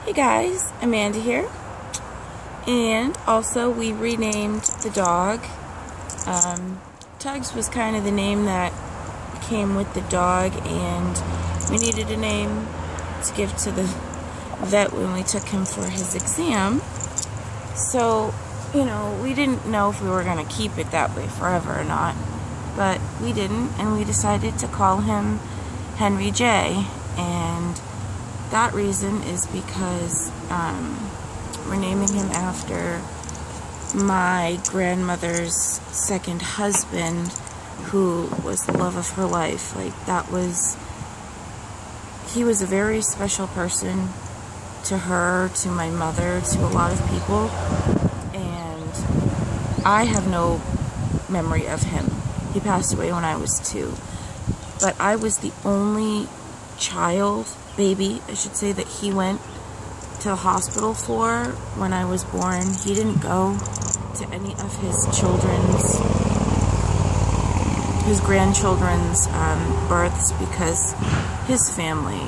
Hey guys, Amanda here, and also we renamed the dog. Tugs was kind of the name that came with the dog, and we needed a name to give to the vet when we took him for his exam. So, you know, we didn't know if we were going to keep it that way forever or not, but we didn't, and we decided to call him Henry J. And that reason is because we're naming him after my grandmother's second husband, who was the love of her life. Like, he was a very special person to her, to my mother, to a lot of people, and I have no memory of him. He passed away when I was 2, but I was the only baby, I should say, that he went to the hospital for when I was born. He didn't go to any of his grandchildren's births because his family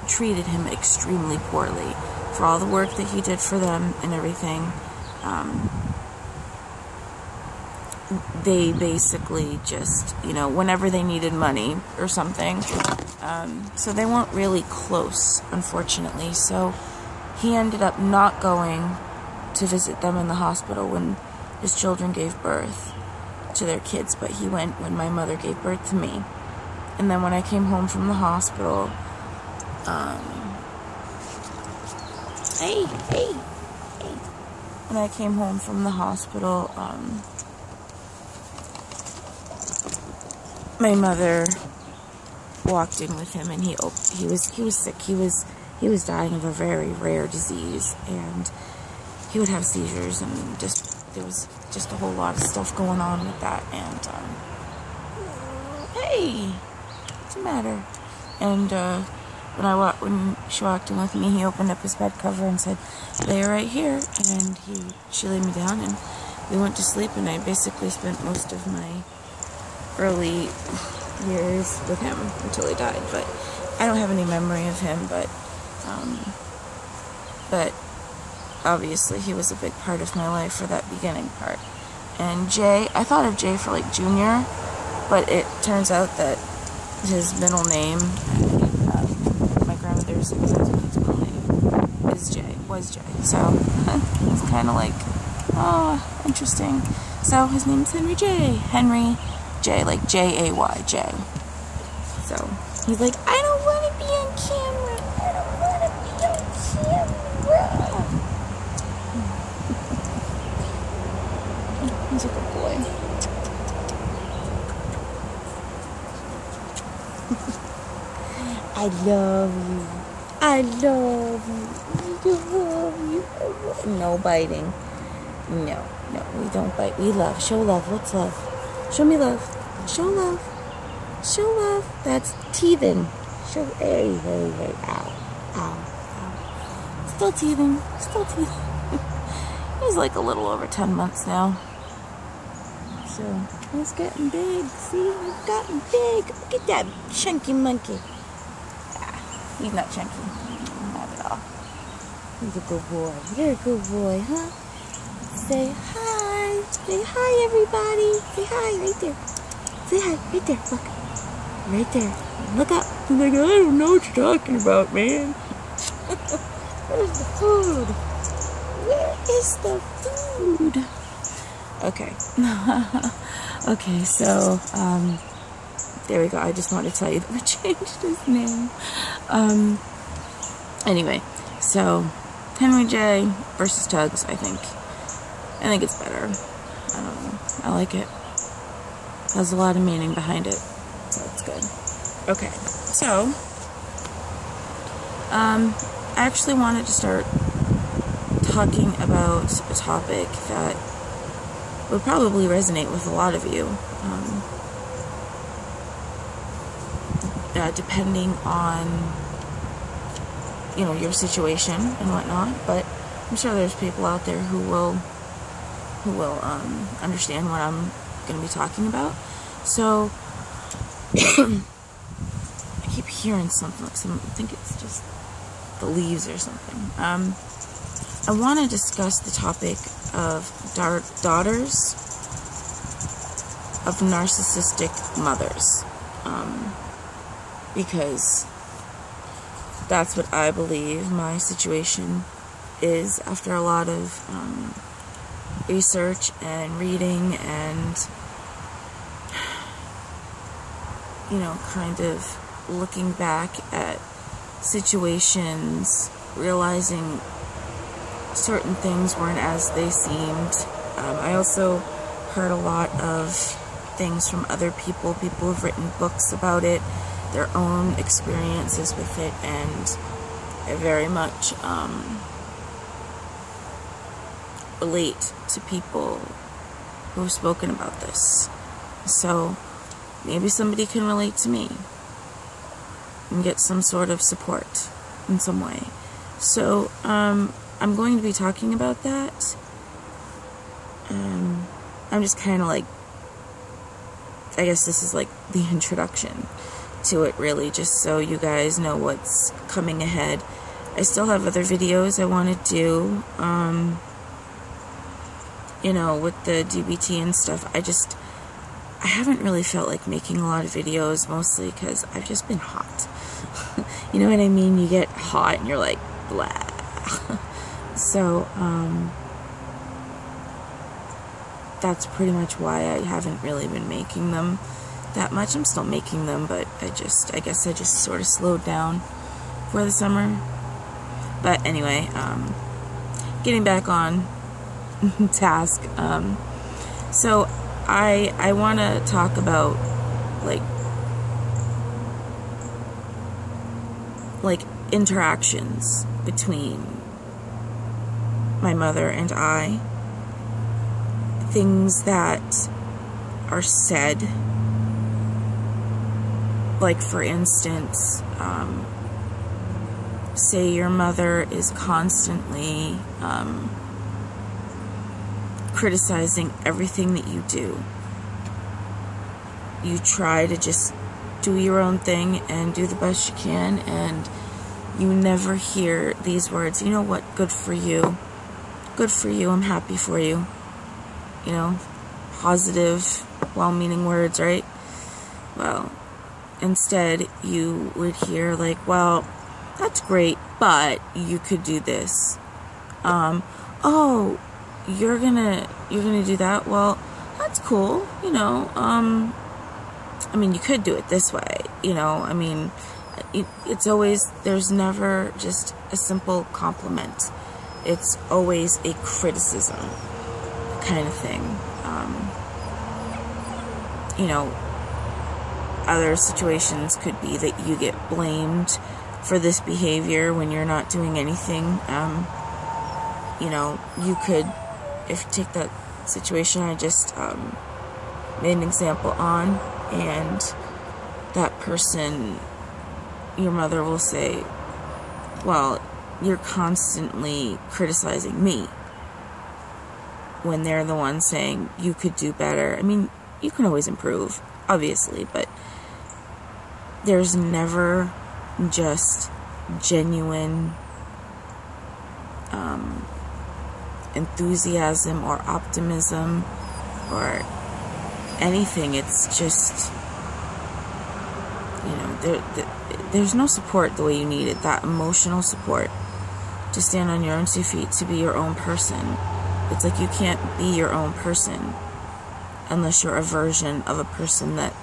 treated him extremely poorly for all the work that he did for them and everything. They basically just, you know, whenever they needed money or something, so they weren't really close, unfortunately. So he ended up not going to visit them in the hospital when his children gave birth to their kids, but he went when my mother gave birth to me. And then when I came home from the hospital, when I came home from the hospital, my mother walked in with him, and he was sick. He was dying of a very rare disease, and he would have seizures, and there was just a whole lot of stuff going on with that. And hey, what's the matter? And when she walked in with me, he opened up his bed cover and said, "Lay right here." And she laid me down, and we went to sleep. And I basically spent most of my early years with him until he died. But I don't have any memory of him, but obviously he was a big part of my life for that beginning part. And Jay, I thought of Jay for like Junior, but it turns out that his middle name, my grandmother's ex-husband's middle name was Jay. So it's kind of like, oh, interesting. So his name's Henry J. Henry J, like J-A-Y, J. So he's like, I don't want to be on camera. I don't want to be on camera. He's a good boy. I love you. I love you. I love you. No biting. No, we don't bite. We love. Show love. What's love? Show me love. Show love. Show love. That's teething. Show. Hey. Ow. Still teething. He's like a little over 10 months now. So he's getting big. See, he's gotten big. Look at that chunky monkey. He's not chunky. Not at all. He's a good boy. You're a good boy, huh? Say hi. Say hi, everybody. Say hi right there. Say hi right there. Look. Right there. Look up. He's like, I don't know what you're talking about, man. Where's the food? Where is the food? Okay. Okay, so, there we go. I just wanted to tell you that we changed his name. Anyway, so, Henry J versus Tugs, I think it's better. I don't know. I like it. Has a lot of meaning behind it. So it's good. Okay. So, I actually wanted to start talking about a topic that would probably resonate with a lot of you. Depending on, you know, your situation and whatnot. But I'm sure there's people out there who will understand what I'm going to be talking about. So I keep hearing something. I think it's just the leaves or something. I want to discuss the topic of daughters of narcissistic mothers, because that's what I believe my situation is after a lot of research and reading and, you know, kind of looking back at situations, realizing certain things weren't as they seemed. I also heard a lot of things from other people who've written books about it, their own experiences with it, and I very much relate to people who've spoken about this. So maybe somebody can relate to me and get some sort of support in some way. So I'm going to be talking about that. I'm just kind of like, I guess this is like the introduction to it, really, just so you guys know what's coming ahead. I still have other videos I want to do, you know, with the DBT and stuff. I haven't really felt like making a lot of videos, mostly because I've just been hot. You know what I mean? You get hot and you're like, blah. So, that's pretty much why I haven't really been making them that much. I'm still making them, but I guess I just sort of slowed down for the summer. But anyway, getting back on task. So I want to talk about like interactions between my mother and I, things that are said, like for instance, say your mother is constantly criticizing everything that you do. You try to just do your own thing and do the best you can, and you never hear these words, you know what, good for you. Good for you, I'm happy for you. You know, positive, well-meaning words, right? Well, instead you would hear like, well, that's great, but you could do this. Oh, you're gonna do that? Well, that's cool, you know. I mean, you could do it this way, you know. I mean, it's always, there's never just a simple compliment. It's always a criticism kind of thing. You know, other situations could be that you get blamed for this behavior when you're not doing anything. You know, you could, if you take that situation I just made an example on, and that person, your mother will say, well, you're constantly criticizing me, when they're the one saying you could do better. I mean, you can always improve, obviously, but there's never just genuine enthusiasm or optimism or anything. It's just, you know, there's no support the way you need it, that emotional support to stand on your own 2 feet, to be your own person. It's like you can't be your own person unless you're a version of a person that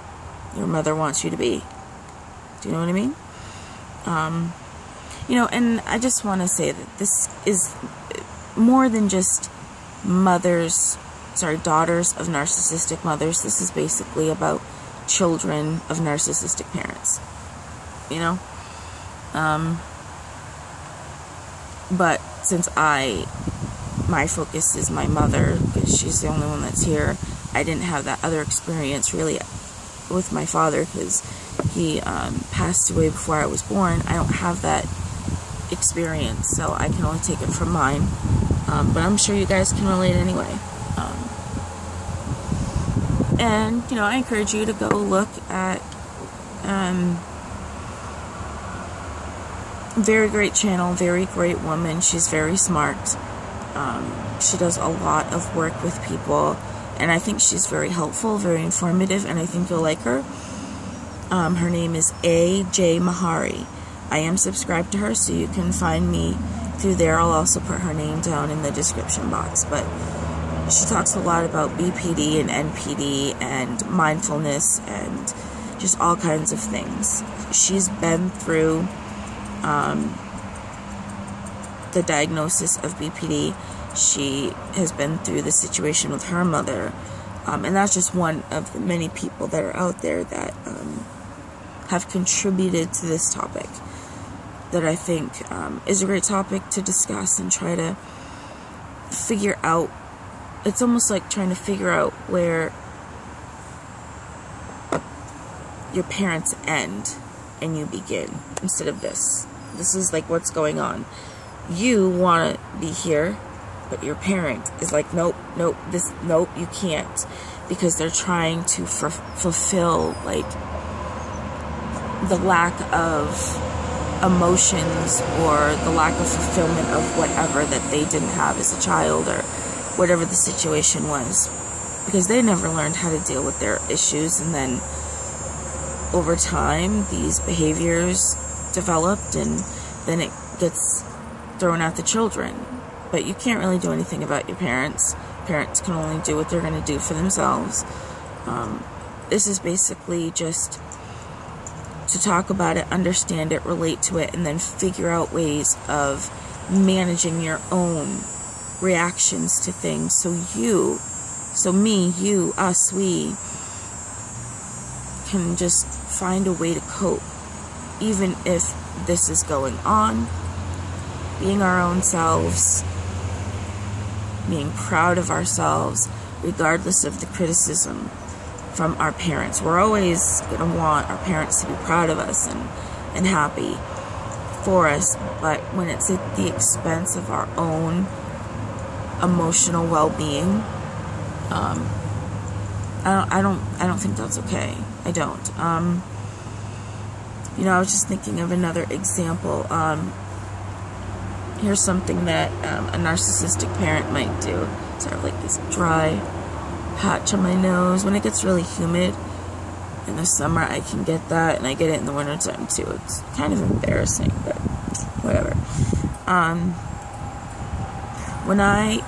your mother wants you to be. Do you know what I mean? You know, and I just want to say that this is more than just daughters of narcissistic mothers. This is basically about children of narcissistic parents, you know? But since my focus is my mother, because she's the only one that's here, I didn't have that other experience really with my father, because he passed away before I was born. I don't have that experience, so I can only take it from mine. But I'm sure you guys can relate anyway. And, you know, I encourage you to go look at Very great channel, very great woman. She's very smart. She does a lot of work with people, and I think she's very helpful, very informative, and I think you'll like her. Her name is A.J. Mahari. I am subscribed to her, so you can find me through there. I'll also put her name down in the description box, but she talks a lot about BPD and NPD and mindfulness and just all kinds of things. She's been through the diagnosis of BPD. She has been through the situation with her mother, and that's just one of the many people that are out there that have contributed to this topic that I think is a great topic to discuss and try to figure out. It's almost like trying to figure out where your parents end and you begin, instead of this. This is like what's going on. You want to be here, but your parent is like, nope, nope, nope, you can't, because they're trying to fulfill like the lack of emotions or the lack of fulfillment of whatever that they didn't have as a child, or whatever the situation was, because they never learned how to deal with their issues, and then over time these behaviors developed, and then it gets thrown at the children. But you can't really do anything about your parents. Parents can only do what they're going to do for themselves. This is basically just to talk about it, understand it, relate to it, and then figure out ways of managing your own reactions to things, so me, you, us, we can just find a way to cope, even if this is going on. Being our own selves, being proud of ourselves, regardless of the criticism from our parents. We're always going to want our parents to be proud of us and happy for us, but when it's at the expense of our own emotional well-being, I don't think that's okay. I don't. You know, I was just thinking of another example. Here's something that a narcissistic parent might do. Sort of like this dry patch on my nose. When it gets really humid in the summer, I can get that, and I get it in the wintertime too. It's kind of embarrassing, but whatever. When I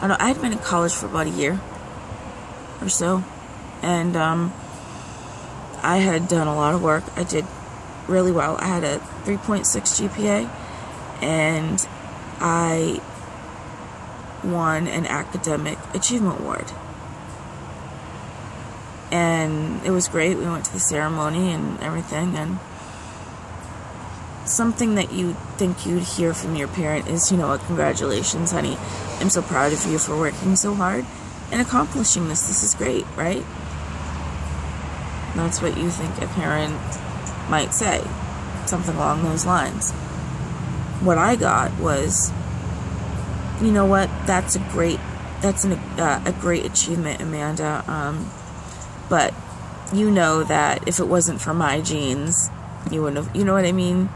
don't know, I had been in college for about a year or so, and I had done a lot of work. I did really well. I had a 3.6 GPA, and I won an academic achievement award. And it was great. We went to the ceremony and everything, and something that you think you'd hear from your parent is, you know, congratulations, honey. I'm so proud of you for working so hard and accomplishing this. This is great, right? That's what you think a parent might say. Something along those lines. What I got was, you know what, that's a great achievement, Amanda. But you know that if it wasn't for my genes, you wouldn't have, you know what I mean?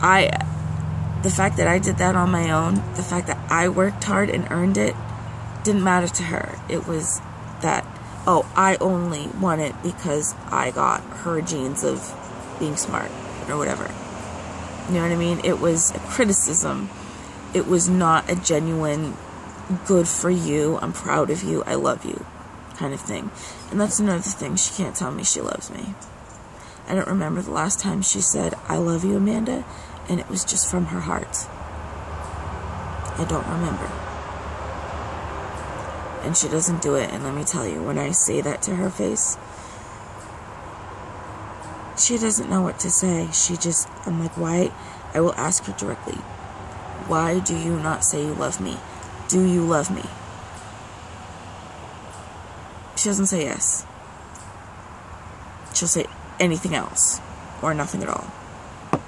The fact that I did that on my own, the fact that I worked hard and earned it, didn't matter to her. It was that, oh, I only won it because I got her genes of being smart or whatever. You know what I mean? It was a criticism. It was not a genuine, good for you, I'm proud of you, I love you kind of thing. And that's another thing. She can't tell me she loves me. I don't remember the last time she said, I love you, Amanda, and it was just from her heart. I don't remember. And she doesn't do it, and let me tell you, when I say that to her face, she doesn't know what to say. She just, I'm like, why? I will ask her directly, why do you not say you love me? Do you love me? She doesn't say yes. She'll say anything else, or nothing at all.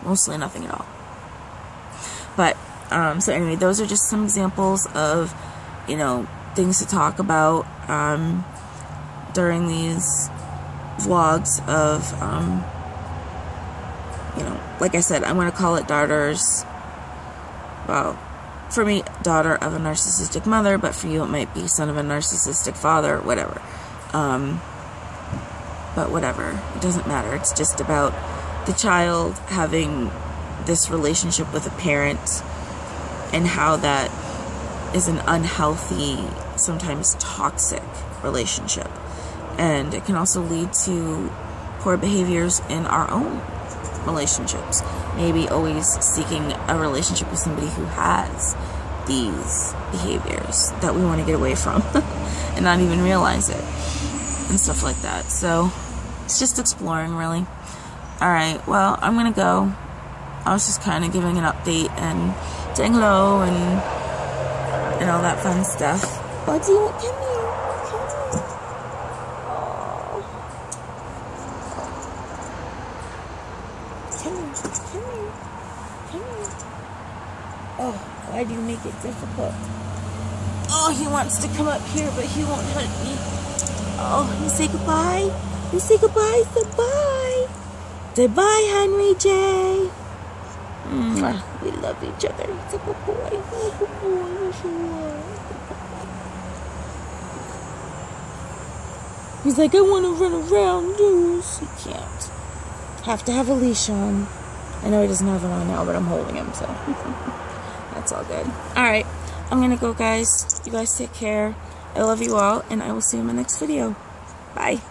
Mostly nothing at all. But, so anyway, those are just some examples of, you know, things to talk about. during these vlogs of, you know, like I said, I'm going to call it daughters. Well, for me, daughter of a narcissistic mother, but for you it might be son of a narcissistic father, whatever. But whatever, it doesn't matter. It's just about the child having this relationship with a parent and how that is an unhealthy, sometimes toxic relationship. And it can also lead to poor behaviors in our own relationships. Maybe always seeking a relationship with somebody who has these behaviors that we want to get away from and not even realize it and stuff like that. So it's just exploring, really. Alright, well, I'm gonna go. I was just kind of giving an update and saying hello and all that fun stuff. Buddy, come here. Come here. Oh. Come here. Come here. Come here. Oh, why do you make it difficult? Oh, he wants to come up here, but he won't hurt me. Oh, you say goodbye? You say goodbye? Say bye. Say bye, Henry J. Mwah. We love each other. He's a good boy. He's a good boy. Yes, you are. He's like, I want to run around, loose. He can't. Have to have a leash on. I know he doesn't have it on now, but I'm holding him, so that's all good. Alright, I'm gonna go, guys. You guys take care. I love you all, and I will see you in my next video. Bye.